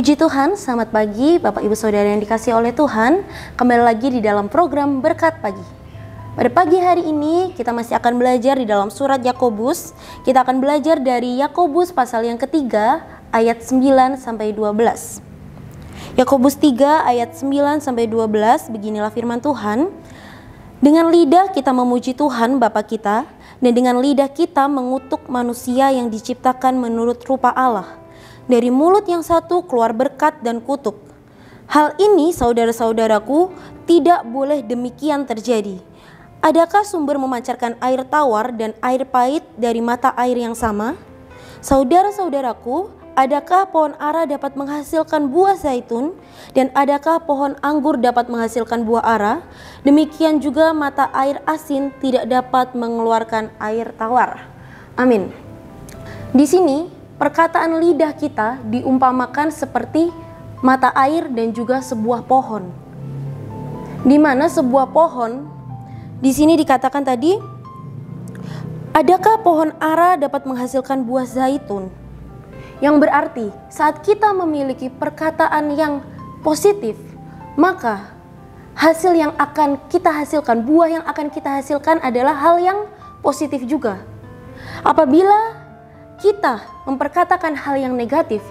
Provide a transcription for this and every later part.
Puji Tuhan, selamat pagi Bapak Ibu Saudara yang dikasihi oleh Tuhan. Kembali lagi di dalam program Berkat Pagi. Pada pagi hari ini kita masih akan belajar di dalam surat Yakobus. Kita akan belajar dari Yakobus pasal yang ketiga ayat 9 sampai 12. Yakobus 3 ayat 9 sampai 12, beginilah firman Tuhan. Dengan lidah kita memuji Tuhan Bapa kita, dan dengan lidah kita mengutuk manusia yang diciptakan menurut rupa Allah. Dari mulut yang satu keluar berkat dan kutuk. Hal ini saudara-saudaraku tidak boleh demikian terjadi. Adakah sumber memancarkan air tawar dan air pahit dari mata air yang sama? Saudara-saudaraku, adakah pohon ara dapat menghasilkan buah zaitun, dan adakah pohon anggur dapat menghasilkan buah ara? Demikian juga mata air asin tidak dapat mengeluarkan air tawar. Amin. Di sini perkataan lidah kita diumpamakan seperti mata air dan juga sebuah pohon. Di mana sebuah pohon, di sini dikatakan tadi, adakah pohon ara dapat menghasilkan buah zaitun? Yang berarti saat kita memiliki perkataan yang positif, maka hasil yang akan kita hasilkan, buah yang akan kita hasilkan adalah hal yang positif juga. Apabila kita memperkatakan hal yang negatif,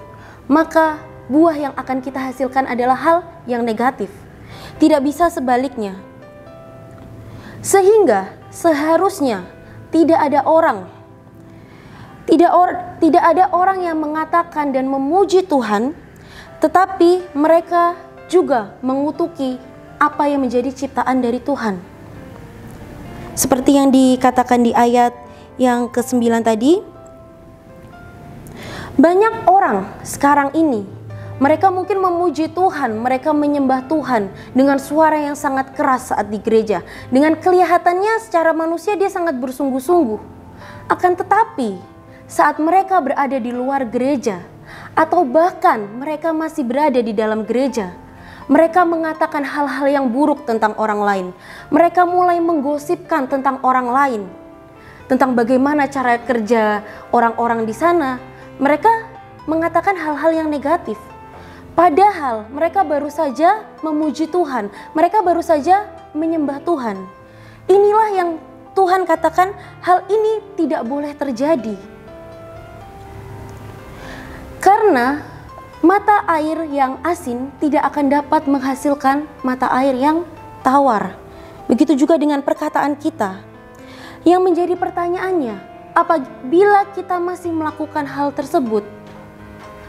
maka buah yang akan kita hasilkan adalah hal yang negatif. Tidak bisa sebaliknya. Sehingga seharusnya tidak ada orang yang mengatakan dan memuji Tuhan, tetapi mereka juga mengutuki apa yang menjadi ciptaan dari Tuhan. Seperti yang dikatakan di ayat yang ke-9 tadi, banyak orang sekarang ini, mereka mungkin memuji Tuhan, mereka menyembah Tuhan dengan suara yang sangat keras saat di gereja. Dengan kelihatannya secara manusia dia sangat bersungguh-sungguh. Akan tetapi saat mereka berada di luar gereja, atau bahkan mereka masih berada di dalam gereja, mereka mengatakan hal-hal yang buruk tentang orang lain. Mereka mulai menggosipkan tentang orang lain, tentang bagaimana cara kerja orang-orang di sana. Mereka mengatakan hal-hal yang negatif. Padahal mereka baru saja memuji Tuhan. Mereka baru saja menyembah Tuhan. Inilah yang Tuhan katakan, hal ini tidak boleh terjadi. Karena mata air yang asin tidak akan dapat menghasilkan mata air yang tawar. Begitu juga dengan perkataan kita. Yang menjadi pertanyaannya, apabila kita masih melakukan hal tersebut,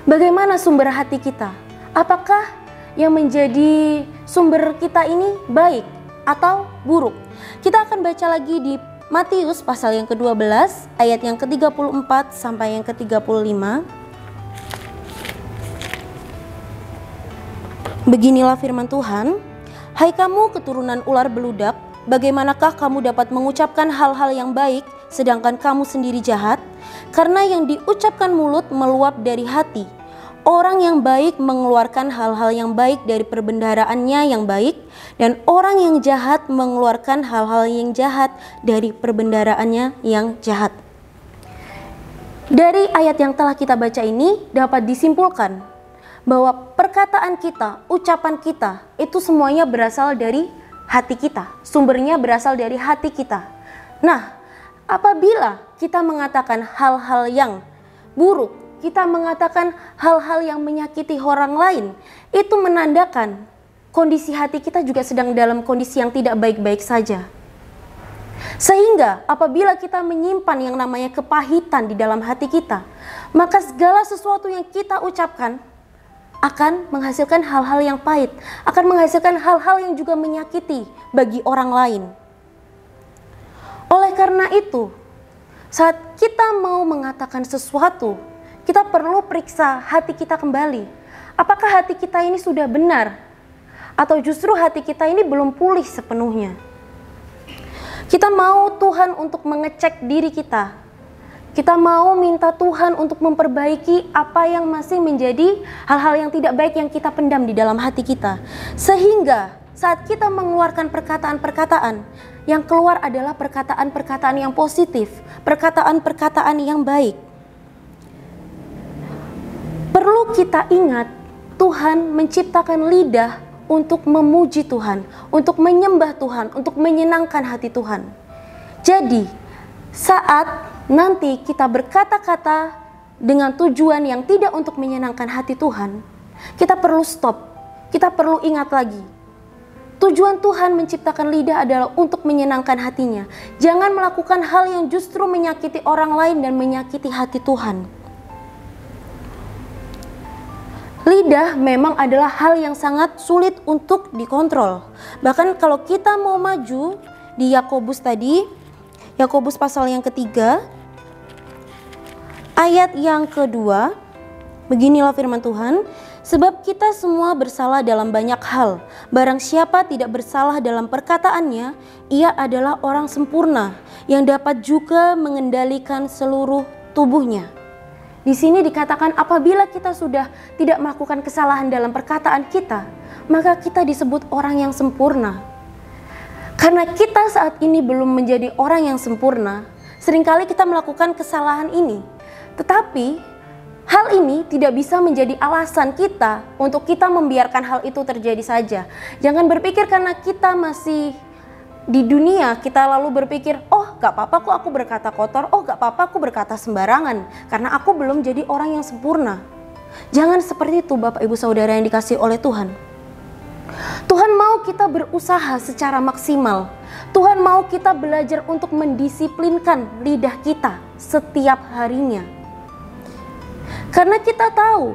bagaimana sumber hati kita? Apakah yang menjadi sumber kita ini baik atau buruk? Kita akan baca lagi di Matius pasal yang ke-12 ayat yang ke-34 sampai yang ke-35. Beginilah firman Tuhan. Hai kamu keturunan ular beludak, bagaimanakah kamu dapat mengucapkan hal-hal yang baik sedangkan kamu sendiri jahat? Karena yang diucapkan mulut meluap dari hati. Orang yang baik mengeluarkan hal-hal yang baik dari perbendaharaannya yang baik, dan orang yang jahat mengeluarkan hal-hal yang jahat dari perbendaharaannya yang jahat. Dari ayat yang telah kita baca ini dapat disimpulkan bahwa perkataan kita, ucapan kita, itu semuanya berasal dari hati kita. Sumbernya berasal dari hati kita. Nah, apabila kita mengatakan hal-hal yang buruk, kita mengatakan hal-hal yang menyakiti orang lain, itu menandakan kondisi hati kita juga sedang dalam kondisi yang tidak baik-baik saja. Sehingga apabila kita menyimpan yang namanya kepahitan di dalam hati kita, maka segala sesuatu yang kita ucapkan akan menghasilkan hal-hal yang pahit, akan menghasilkan hal-hal yang juga menyakiti bagi orang lain. Oleh karena itu, saat kita mau mengatakan sesuatu, kita perlu periksa hati kita kembali. Apakah hati kita ini sudah benar? Atau justru hati kita ini belum pulih sepenuhnya? Kita mau Tuhan untuk mengecek diri kita. Kita mau minta Tuhan untuk memperbaiki apa yang masih menjadi hal-hal yang tidak baik yang kita pendam di dalam hati kita. Sehingga saat kita mengeluarkan perkataan-perkataan, yang keluar adalah perkataan-perkataan yang positif, perkataan-perkataan yang baik. Perlu kita ingat, Tuhan menciptakan lidah untuk memuji Tuhan, untuk menyembah Tuhan, untuk menyenangkan hati Tuhan. Jadi, saat nanti kita berkata-kata dengan tujuan yang tidak untuk menyenangkan hati Tuhan, kita perlu stop, kita perlu ingat lagi. Tujuan Tuhan menciptakan lidah adalah untuk menyenangkan hatinya. Jangan melakukan hal yang justru menyakiti orang lain dan menyakiti hati Tuhan. Lidah memang adalah hal yang sangat sulit untuk dikontrol. Bahkan kalau kita mau maju di Yakobus tadi, Yakobus pasal yang ketiga, ayat yang kedua, beginilah firman Tuhan, sebab kita semua bersalah dalam banyak hal. Barang siapa tidak bersalah dalam perkataannya, ia adalah orang sempurna yang dapat juga mengendalikan seluruh tubuhnya. Di sini dikatakan apabila kita sudah tidak melakukan kesalahan dalam perkataan kita, maka kita disebut orang yang sempurna. Karena kita saat ini belum menjadi orang yang sempurna, seringkali kita melakukan kesalahan ini. Tetapi hal ini tidak bisa menjadi alasan kita untuk kita membiarkan hal itu terjadi saja. Jangan berpikir karena kita masih di dunia, kita lalu berpikir, oh gak apa-apa kok aku berkata kotor, oh gak apa-apa aku berkata sembarangan, karena aku belum jadi orang yang sempurna. Jangan seperti itu Bapak Ibu Saudara yang dikasihi oleh Tuhan. Tuhan mau kita berusaha secara maksimal. Tuhan mau kita belajar untuk mendisiplinkan lidah kita setiap harinya. Karena kita tahu,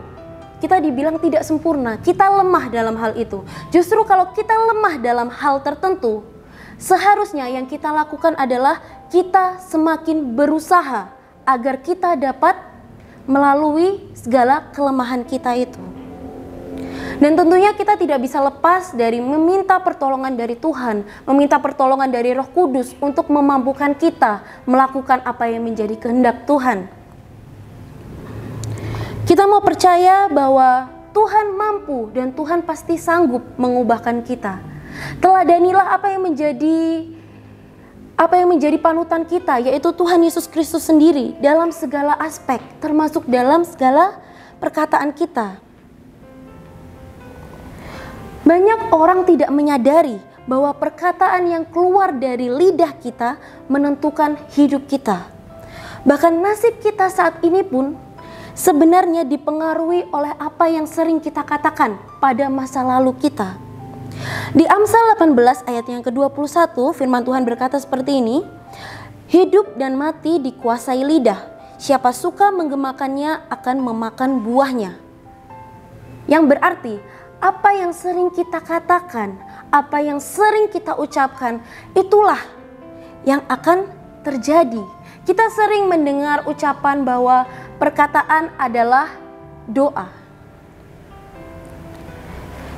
kita dibilang tidak sempurna, kita lemah dalam hal itu. Justru kalau kita lemah dalam hal tertentu, seharusnya yang kita lakukan adalah kita semakin berusaha agar kita dapat melalui segala kelemahan kita itu. Dan tentunya kita tidak bisa lepas dari meminta pertolongan dari Tuhan, meminta pertolongan dari Roh Kudus untuk memampukan kita melakukan apa yang menjadi kehendak Tuhan. Kita mau percaya bahwa Tuhan mampu dan Tuhan pasti sanggup mengubahkan kita. Teladanilah apa yang menjadi panutan kita, yaitu Tuhan Yesus Kristus sendiri dalam segala aspek, termasuk dalam segala perkataan kita. Banyak orang tidak menyadari bahwa perkataan yang keluar dari lidah kita menentukan hidup kita. Bahkan nasib kita saat ini pun sebenarnya dipengaruhi oleh apa yang sering kita katakan pada masa lalu kita. Di Amsal 18 ayat yang ke-21 firman Tuhan berkata seperti ini, hidup dan mati dikuasai lidah, siapa suka menggemakannya akan memakan buahnya. Yang berarti apa yang sering kita katakan, apa yang sering kita ucapkan, itulah yang akan terjadi. Kita sering mendengar ucapan bahwa perkataan adalah doa.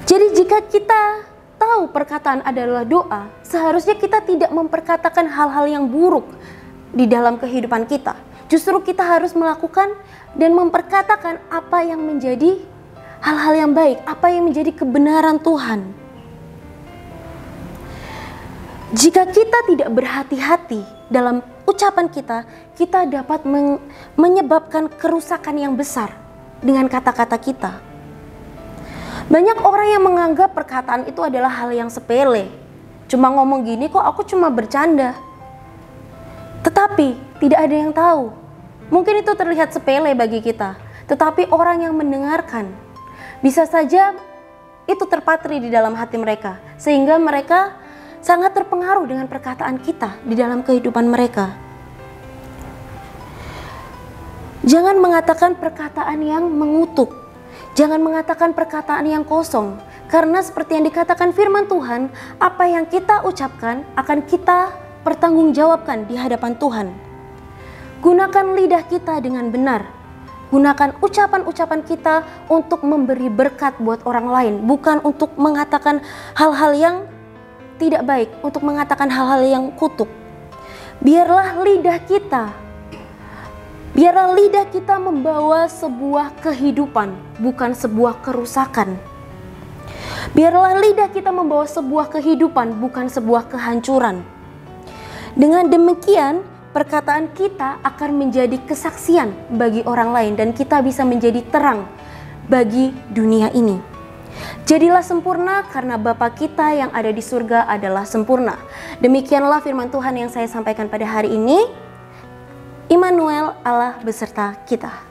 Jadi jika kita tahu perkataan adalah doa, seharusnya kita tidak memperkatakan hal-hal yang buruk di dalam kehidupan kita. Justru kita harus melakukan dan memperkatakan apa yang menjadi hal-hal yang baik, apa yang menjadi kebenaran Tuhan. Jika kita tidak berhati-hati dalam ucapan kita, kita dapat menyebabkan kerusakan yang besar dengan kata-kata kita. Banyak orang yang menganggap perkataan itu adalah hal yang sepele. Cuma ngomong gini kok, aku cuma bercanda. Tetapi tidak ada yang tahu. Mungkin itu terlihat sepele bagi kita, tetapi orang yang mendengarkan bisa saja itu terpatri di dalam hati mereka, sehingga mereka sangat terpengaruh dengan perkataan kita di dalam kehidupan mereka. Jangan mengatakan perkataan yang mengutuk, jangan mengatakan perkataan yang kosong, karena seperti yang dikatakan firman Tuhan, apa yang kita ucapkan akan kita pertanggungjawabkan di hadapan Tuhan. Gunakan lidah kita dengan benar. Gunakan ucapan-ucapan kita untuk memberi berkat buat orang lain, bukan untuk mengatakan hal-hal yang tidak baik, untuk mengatakan hal-hal yang kutuk. Biarlah lidah kita membawa sebuah kehidupan, bukan sebuah kerusakan. Biarlah lidah kita membawa sebuah kehidupan, bukan sebuah kehancuran. Dengan demikian, perkataan kita akan menjadi kesaksian bagi orang lain dan kita bisa menjadi terang bagi dunia ini. Jadilah sempurna karena Bapa kita yang ada di surga adalah sempurna. Demikianlah firman Tuhan yang saya sampaikan pada hari ini. Immanuel, Allah beserta kita.